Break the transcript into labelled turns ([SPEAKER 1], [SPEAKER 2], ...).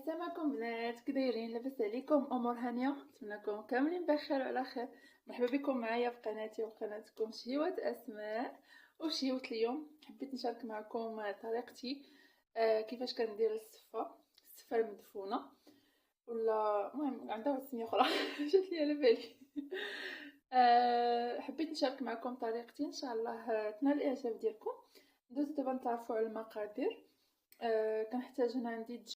[SPEAKER 1] السلام بنات، كي دايرين؟ لاباس عليكم؟ امور هانيه؟ نتمنىكم كاملين بخير وعلى خير. مرحبا بكم معايا في قناتي وقناتكم شهيوات اسماء. وشهيوات اليوم حبيت نشارك معكم طريقتي كيفاش كندير السفه المدفونه، ولا المهم عندها واحد السميه اخرى جات لي على بالي. حبيت نشارك معكم طريقتي، ان شاء الله تنال الاعجاب ديالكم. ندوزو دابا نتعرفوا على المقادير. كنحتاج هنا عندي